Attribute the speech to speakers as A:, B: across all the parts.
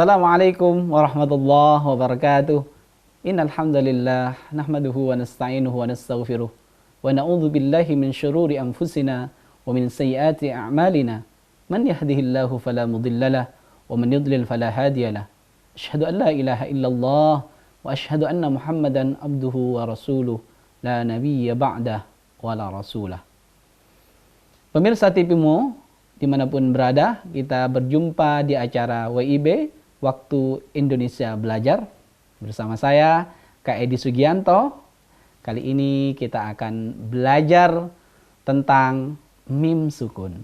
A: Assalamualaikum warahmatullahi wabarakatuh. Innal hamdalillah nahmaduhu wa nasta'inuhu wa nastaghfiruh wa na'udzu billahi min syururi anfusina wa min sayyiati a'malina. Man yahdihillahu fala mudhillalah wa man yudlil fala hadiyalah. Asyhadu an la ilaha illallah wa asyhadu anna Muhammadan abduhu wa rasuluh la nabiyya ba'dah wa la rasulah. Pemirsa TVMO dimanapun berada, kita berjumpa di acara WIB Waktu Indonesia Belajar bersama saya, Kak Edi Sugianto. Kali ini kita akan belajar tentang mim sukun.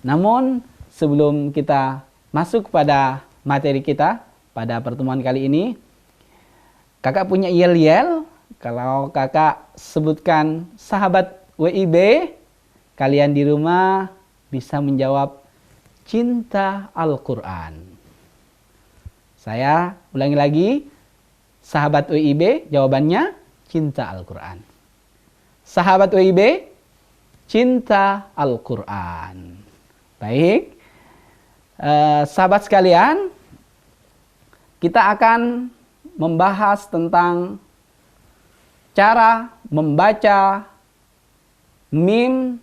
A: Namun sebelum kita masuk pada materi kita pada pertemuan kali ini, kakak punya yel-yel. Kalau kakak sebutkan sahabat WIB, kalian di rumah bisa menjawab cinta Al-Quran. Saya ulangi lagi, sahabat WIB jawabannya cinta Al-Quran. Sahabat WIB, cinta Al-Quran. Baik, sahabat sekalian, kita akan membahas tentang cara membaca mim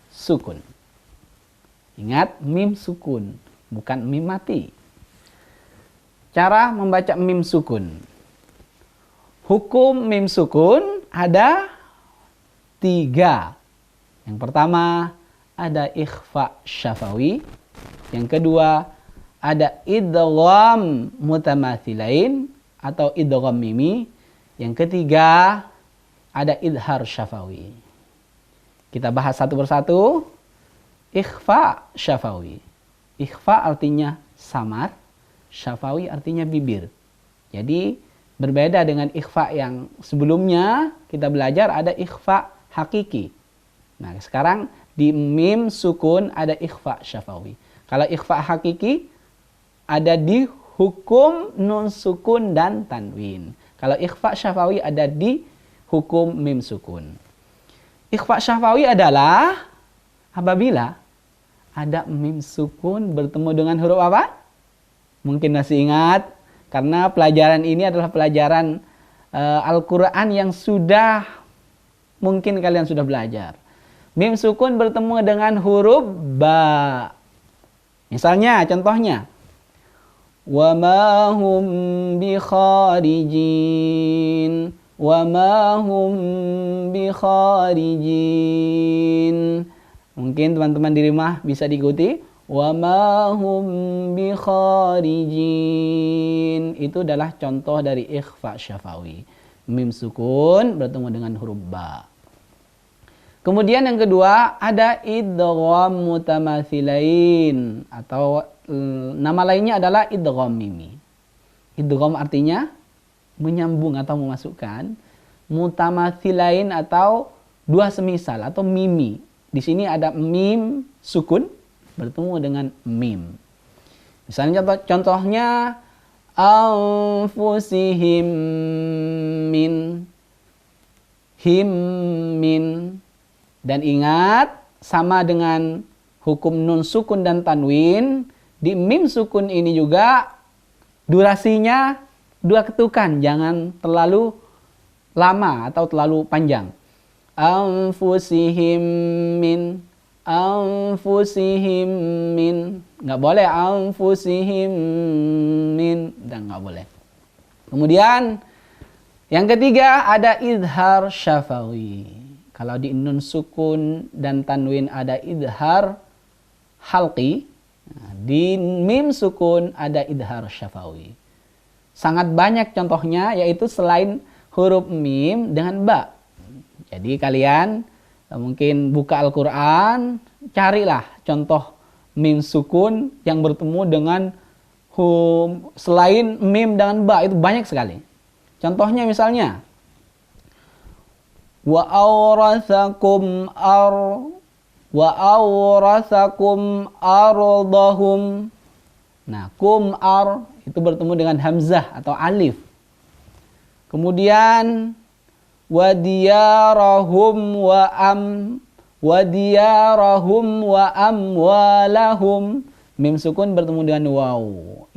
A: sukun. Ingat, mim sukun, bukan mim mati. Cara membaca mim sukun. Hukum mim sukun ada 3. Yang pertama, ada ikhfa syafawi. Yang kedua, ada idgham mutamathilain atau idgham mimi. Yang ketiga, ada idhar syafawi. Kita bahas satu persatu. Ikhfa syafawi. Ikhfa artinya samar, syafawi artinya bibir. Jadi berbeda dengan ikhfa yang sebelumnya kita belajar, ada ikhfa hakiki. Nah, sekarang di mim sukun ada ikhfa syafawi. Kalau ikhfa hakiki ada di hukum nun sukun dan tanwin. Kalau ikhfa syafawi ada di hukum mim sukun. Ikhfa syafawi adalah apabila ada mim sukun bertemu dengan huruf apa? Mungkin masih ingat, karena pelajaran ini adalah pelajaran Al-Quran yang sudah, mungkin kalian sudah belajar. Mim sukun bertemu dengan huruf ba. Misalnya, contohnya, wa ma hum bi kharijin, wa ma hum bi kharijin. Mungkin teman-teman di rumah bisa diikuti. Wa ma hum bi kharijin. Itu adalah contoh dari ikhfa syafawi. Mim sukun bertemu dengan huruf ba. Kemudian yang kedua ada idgham mutamathilain atau nama lainnya adalah idgham mimi. Idgham artinya menyambung atau memasukkan. Mutamathilain atau dua semisal atau mimi. Di sini ada mim sukun bertemu dengan mim. Misalnya contohnya anfusihim min, him min. Dan ingat, sama dengan hukum nun sukun dan tanwin, di mim sukun ini juga durasinya 2 ketukan, jangan terlalu lama atau terlalu panjang. Anfusihim min, anfusihim min. Nggak boleh anfusihim min, dan nggak boleh. Kemudian yang ketiga ada idhar syafawi. Kalau di nun sukun dan tanwin ada idhar halqi, di mim sukun ada idhar syafawi. Sangat banyak contohnya, yaitu selain huruf mim dengan ba. Jadi kalian mungkin buka Al-Quran, carilah contoh mim sukun yang bertemu dengan selain mim dengan ba, itu banyak sekali. Contohnya misalnya, wa awrathakum ardahum. Nah, kum ar itu bertemu dengan hamzah atau alif. Kemudian wadiyarahum wa amwalahum. mim sukun bertemu dengan waw.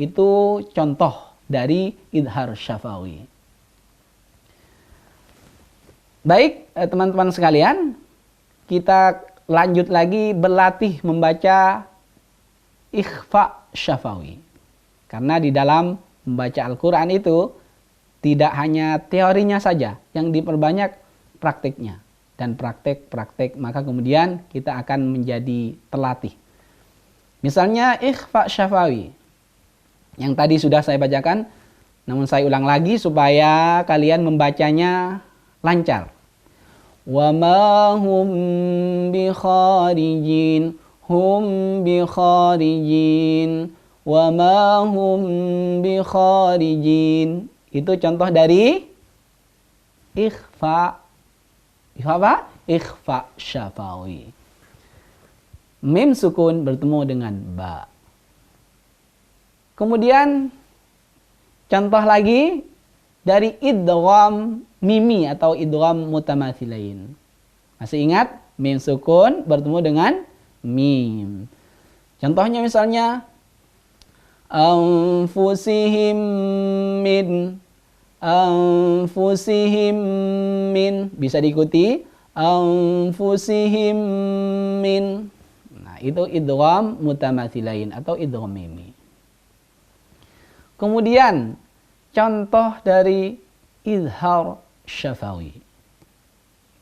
A: Itu contoh dari idhar syafawi. Baik, teman-teman sekalian, kita lanjut lagi berlatih membaca ikhfa syafawi. Karena di dalam membaca Al-Quran itu tidak hanya teorinya saja yang diperbanyak, praktiknya. Dan praktek, maka kemudian kita akan menjadi terlatih. Misalnya ikhfa syafawi yang tadi sudah saya bacakan, namun saya ulang lagi supaya kalian membacanya lancar. Wa ma hum bi kharijin, hum bi kharijin, wa ma hum bi kharijin. Itu contoh dari ikhfa. Ikhfa apa? Ikhfa syafawi. Mim sukun bertemu dengan ba. Kemudian contoh lagi dari idgham mimi atau idgham mutamatsilain. Masih ingat? Mim sukun bertemu dengan mim. Contohnya misalnya anfusihim min, anfusihim min, bisa diikuti anfusihim min. Nah, itu idgham mutamatsilain atau idgham mimi. Kemudian contoh dari idhar syafawi.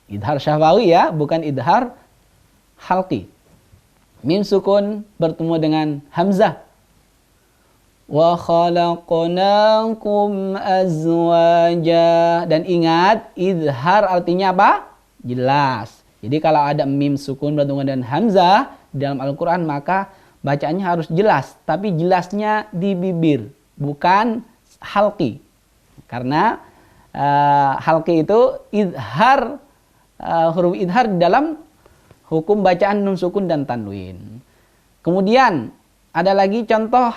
A: Idhar syafawi ya, bukan idhar halqi. Mim sukun bertemu dengan hamzah. Wa khalaqnakum azwaja. Dan ingat, idhar artinya apa? Jelas. Jadi kalau ada mim sukun bertemu dengan hamzah dalam Al-Quran, maka bacaannya harus jelas. Tapi jelasnya di bibir, bukan halqi. Karena halqi itu idhar, huruf idhar di dalam hukum bacaan nun sukun dan tanwin. Kemudian ada lagi contoh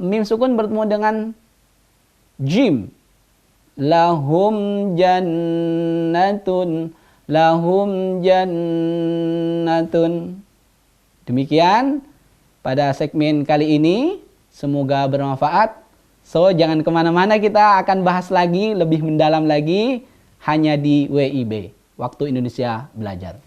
A: mim sukun bertemu dengan jim. Lahum jannatun, lahum jannatun. Demikian pada segmen kali ini, semoga bermanfaat. So, jangan kemana-mana, kita akan bahas lagi, lebih mendalam lagi, hanya di WIB, Waktu Indonesia Belajar.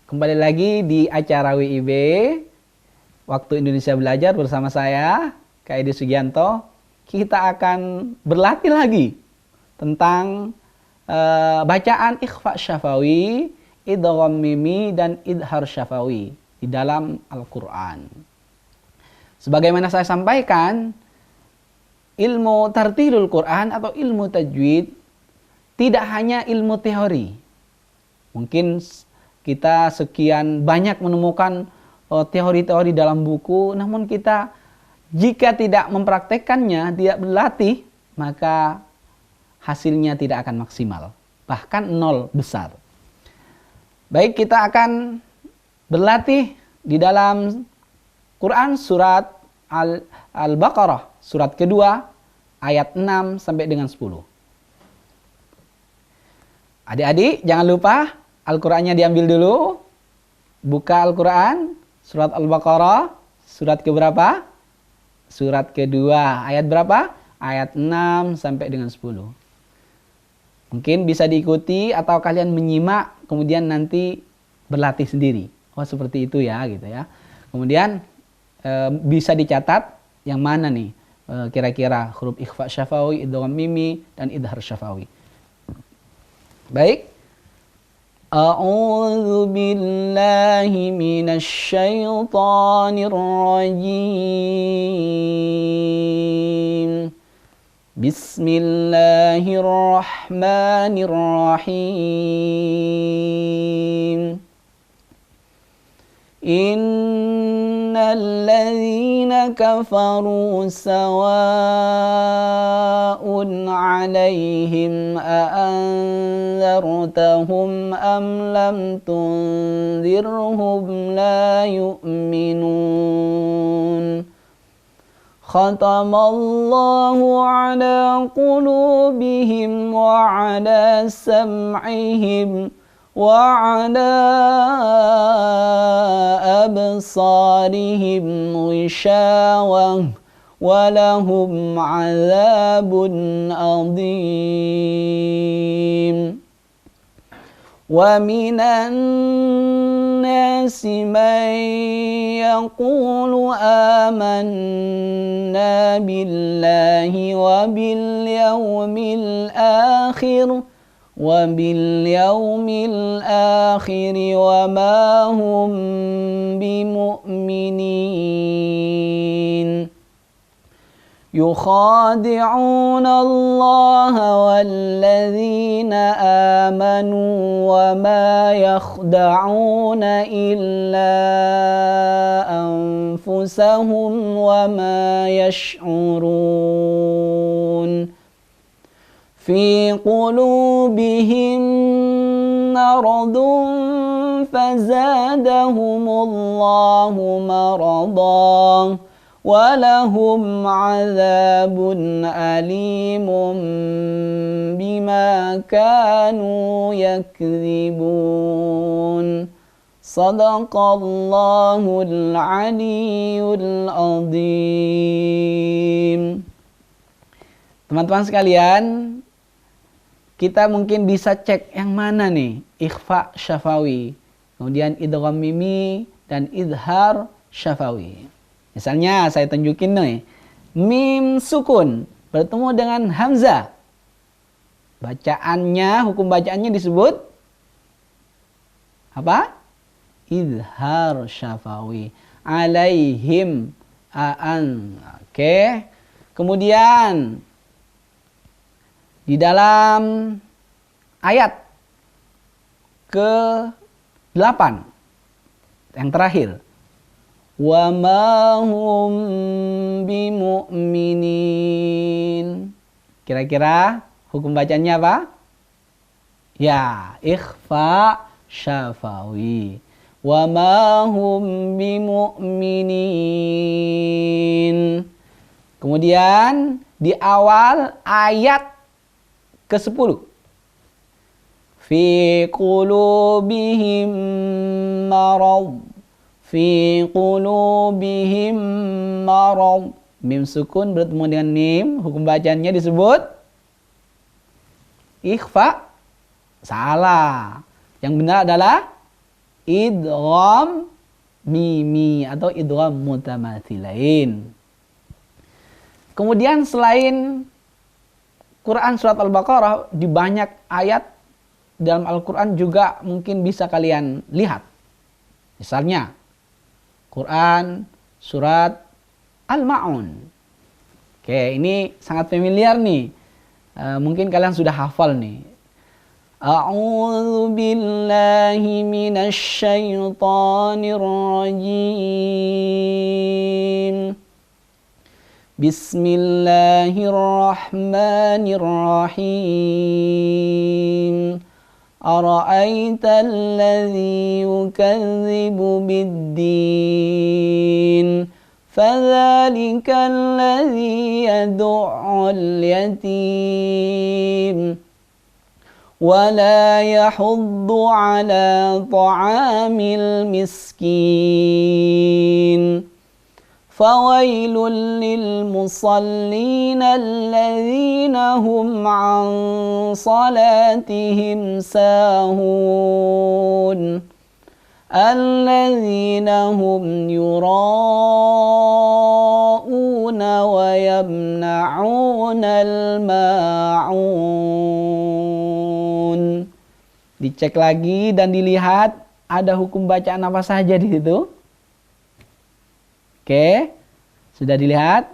A: Kembali lagi di acara WIB, Waktu Indonesia Belajar bersama saya, Kak Edi Sugianto. Kita akan berlatih lagi tentang bacaan ikhfa syafawi, idgham mimi, dan idhar syafawi di dalam Al-Quran. Sebagaimana saya sampaikan, ilmu tartilul Quran atau ilmu tajwid tidak hanya ilmu teori. Mungkin kita sekian banyak menemukan teori-teori dalam buku, namun kita jika tidak mempraktekkannya, tidak berlatih, maka hasilnya tidak akan maksimal, bahkan nol besar. Baik, kita akan berlatih di dalam Quran surat Al-Baqarah, surat kedua, ayat 6 sampai dengan 10. Adik-adik, jangan lupa Al-Qurannya diambil dulu. Buka Al-Quran, surat Al-Baqarah, surat keberapa? Surat kedua, ayat berapa? Ayat 6 sampai dengan 10. Mungkin bisa diikuti atau kalian menyimak, kemudian nanti berlatih sendiri. Oh, seperti itu ya, gitu ya. Kemudian bisa dicatat yang mana nih kira-kira huruf ikhfa syafawi, idgham mimi, dan idhar syafawi. Baik. A'udzu billahi minasy syaithanir rajim. Bismillahirrahmanirrahim. Inna الذين كفروا سواء عليهم أأنذرتهم أم لم تنذرهم لا يؤمنون ختم الله على قلوبهم وعلى سمعهم وعلى أبصارهم غشاوة ولهم عذاب عظيم ومن الناس من يقول آمنا بالله وباليوم الآخر وما هم بمؤمنين يخادعون الله والذين آمنوا وما يخدعون إلا أنفسهم وما يشعرون في قلوبهم مرض فزادهم الله مرضا ولهم عذاب أليم بما كانوا يكذبون صدق الله العلي العظيم. Teman-teman sekalian, kita mungkin bisa cek yang mana nih ikhfa syafawi, kemudian idgham mimi dan idhar syafawi. Misalnya saya tunjukin nih, mim sukun bertemu dengan hamzah. Bacaannya, hukum bacaannya disebut apa? Idhar syafawi. Alaihim aan. Oke. Kemudian di dalam ayat ke-8 yang terakhir, wa ma hum bimu'minin. Kira-kira hukum bacanya apa? Ya, ikhfa syafawi. Wa ma hum bimu'minin. Kemudian di awal ayat ke-10. Fi qulubihim marad. Fi qulubihim marad. Mim sukun bertemu dengan mim, hukum bacanya disebut ikhfa. Salah. Yang benar adalah idgham mimi atau idgham mutamathilain. Kemudian selain Quran surat Al-Baqarah, di banyak ayat dalam Al-Quran juga mungkin bisa kalian lihat. Misalnya Quran surat Al-Ma'un. Oke, ini sangat familiar nih. Mungkin kalian sudah hafal nih. A'udzu billahi minasy syaithanir rajim. Bismillahirrahmanirrahim. Ara'aital ladzi yukadzibu bid-din. Fadzalikal ladzi yad'ul yatim. Wala yahuddu ala ta'amil miskin. فويل للمصلين الذين هم عن صلاتهم ساهون الذين هم يراءون ويمنعون الماعون. Dicek lagi dan dilihat ada hukum bacaan apa saja di situ. Oke, sudah dilihat?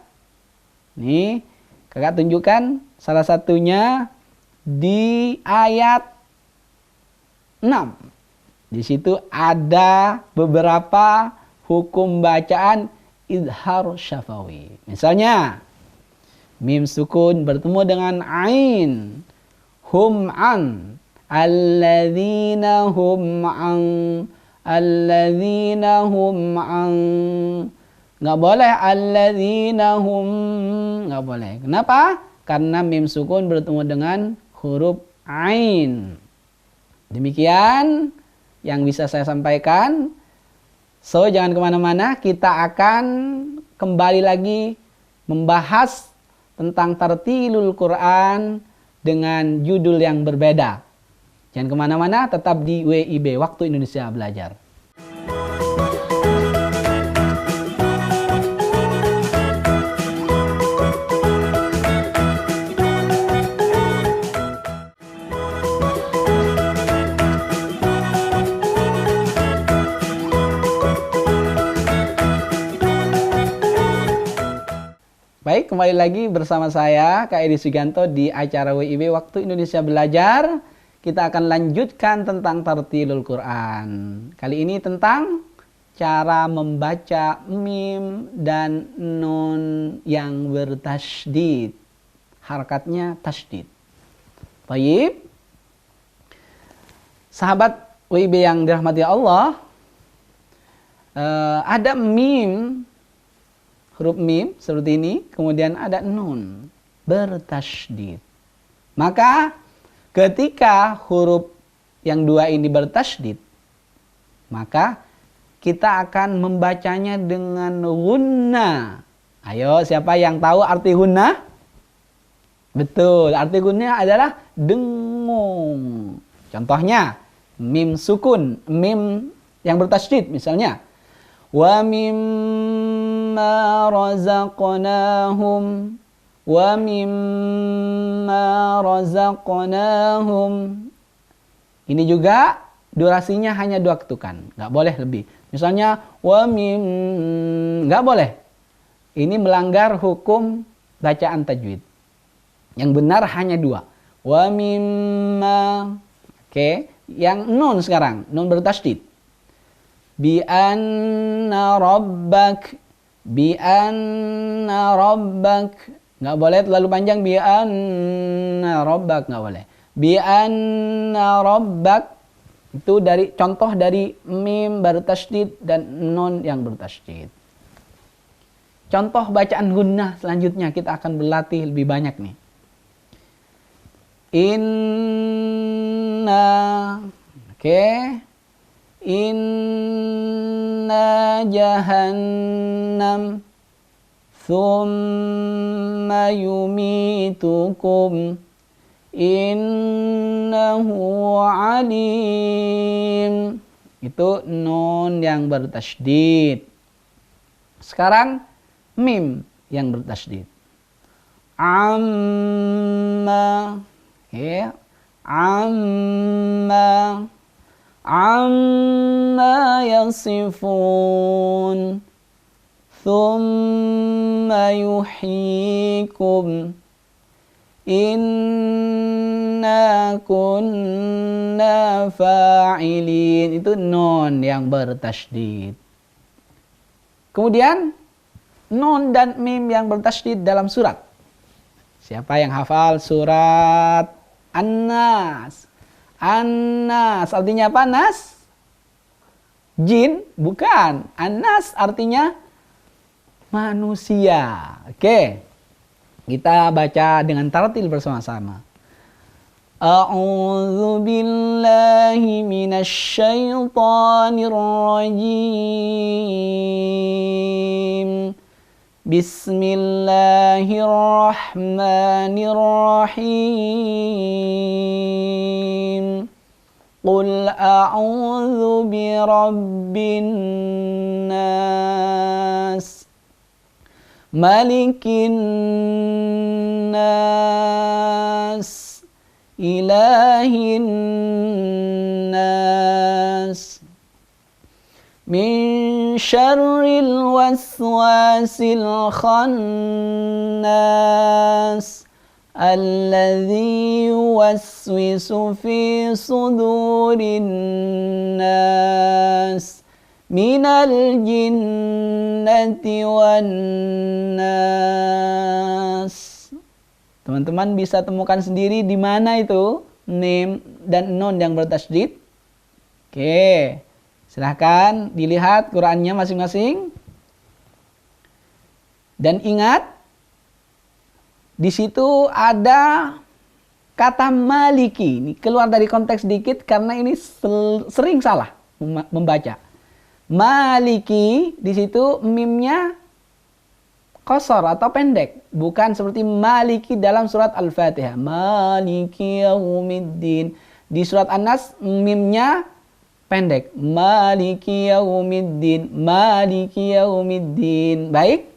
A: Nih, kakak tunjukkan salah satunya di ayat 6. Di situ ada beberapa hukum bacaan idhar syafawi. Misalnya, mim sukun bertemu dengan ain. Hum an. Alladzina hum an. Alladzina hum an. Nggak boleh alladzina hum. Nggak boleh. Kenapa? Karena mim sukun bertemu dengan huruf ain. Demikian yang bisa saya sampaikan. So, jangan kemana-mana. Kita akan kembali lagi membahas tentang tartilul Quran dengan judul yang berbeda. Jangan kemana-mana, tetap di WIB, Waktu Indonesia Belajar. Baik, kembali lagi bersama saya, Kak Edi Sugianto, di acara WIB Waktu Indonesia Belajar. Kita akan lanjutkan tentang tartilul Quran. Kali ini tentang cara membaca mim dan nun yang bertasydid. Harakatnya tasydid. Baik. Sahabat WIB yang dirahmati Allah, ada mim, huruf mim seperti ini, kemudian ada nun bertasydid. Maka ketika huruf yang dua ini bertasydid, maka kita akan membacanya dengan gunnah. Ayo, siapa yang tahu arti gunnah? Betul, arti gunnah adalah dengung. Contohnya, mim sukun, mim yang bertasydid misalnya. Wa mimma razaqnahum, wa mimma razaqnahum. Ini juga durasinya hanya 2 ketukan, nggak boleh lebih. Misalnya wa mim, nggak boleh. Ini melanggar hukum bacaan tajwid. Yang benar hanya 2. Wa mimma. Oke, yang nun sekarang, nun bertasydid. Bi anna rabbak, bi anna rabbak, nggak boleh terlalu panjang. Bi anna rabbak, nggak boleh. Bi anna rabbak, itu dari contoh dari mim bertasydid dan nun yang bertasydid. Contoh bacaan gunnah selanjutnya kita akan berlatih lebih banyak nih. Inna, oke. Inna jahannam thumma yumitukum innahu alim. Itu nun yang bertasydid. Sekarang mim yang bertasydid. Amma, ya, amma, amma yasifun thumma yuhyikum inna kunna fa'ilin. Itu nun yang bertasydid. Kemudian nun dan mim yang bertasydid dalam surat. Siapa yang hafal surat An-Nas? An-Nas artinya apa? Nas? Jin? Bukan. An-Nas artinya manusia. Oke. Kita baca dengan tartil bersama-sama. A'udzu billahi minasy syaithanir rajim. Bismillahirrahmanirrahim. Qul a'udzu birabbin nas, malikin nas, ilahin nas, min syarril waswasil khannas, alladzi yuwaswisu fi sudurin nas, minal jinnati wan nas. Teman-teman bisa temukan sendiri di mana itu mim dan nun yang bertasydid. Oke, silahkan dilihat Qurannya masing-masing. Dan ingat, di situ ada kata maliki. Ini keluar dari konteks sedikit karena ini sering salah membaca. Maliki di situ mimnya qasar atau pendek, bukan seperti maliki dalam surat Al-Fatihah. Maliki yaumiddin. Di surat An-Nas mimnya pendek. Maliki yaumiddin. Maliki yaumiddin. Baik,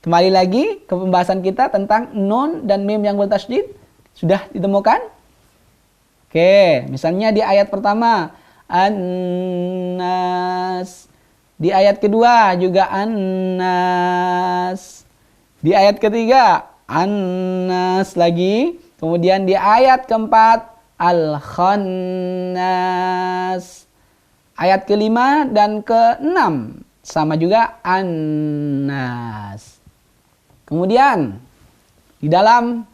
A: kembali lagi ke pembahasan kita tentang nun dan mim yang bertasydid. Sudah ditemukan? Oke, misalnya di ayat pertama An-Nas. Di ayat kedua juga An-Nas. Di ayat ketiga An-Nas lagi. Kemudian di ayat keempat Al-Khannas. Ayat kelima dan keenam sama juga An-Nas. Kemudian di dalam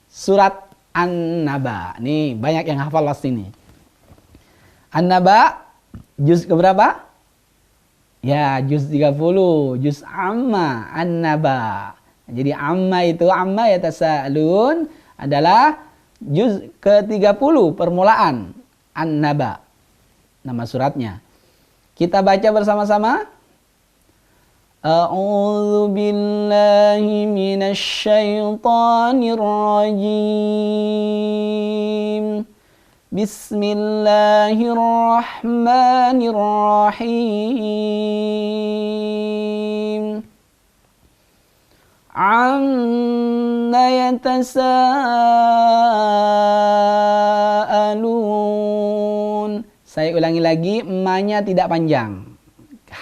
A: surat An-Naba. Nih banyak yang hafal pasti ini. An-Naba juz keberapa? Ya, juz 30, juz amma, An-Naba. Jadi amma itu amma yatasaalun adalah juz ke-30 permulaan An-Naba. Nama suratnya. Kita baca bersama-sama. A'udzu billahi minasy syaithanir rajim. Bismillahirrahmanirrahim. Amma yatasaalun. Saya ulangi lagi, ma-nya tidak panjang.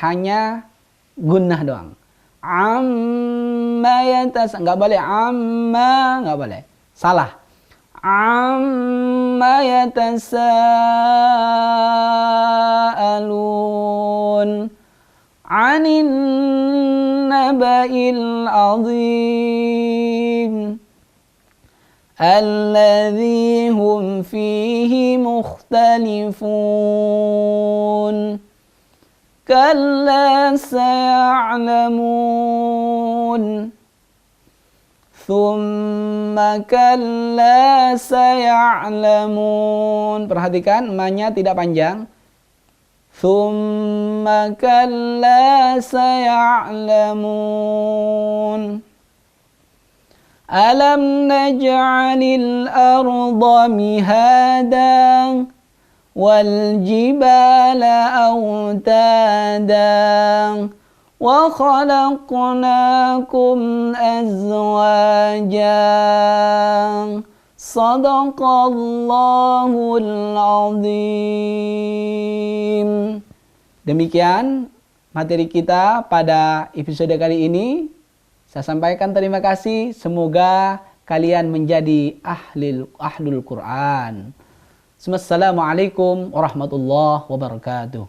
A: Hanya gunnah doang. Amma enggak boleh amma, enggak boleh. Salah. Amma yatasaalun 'anin naba'il 'azim alladzi hum fihi mukhtalifun. Kalla saya'lamun. Thumma kalla saya'lamun. Perhatikan, ma-nya tidak panjang. Thumma kalla saya'lamun. Alam naj'alil arda mihada wal jibala awtada wa khalaqnakum azwaja. Sadaqallahul azim. Demikian materi kita pada episode kali ini. Saya sampaikan terima kasih. Semoga kalian menjadi ahlul Quran. Assalamualaikum warahmatullahi wabarakatuh.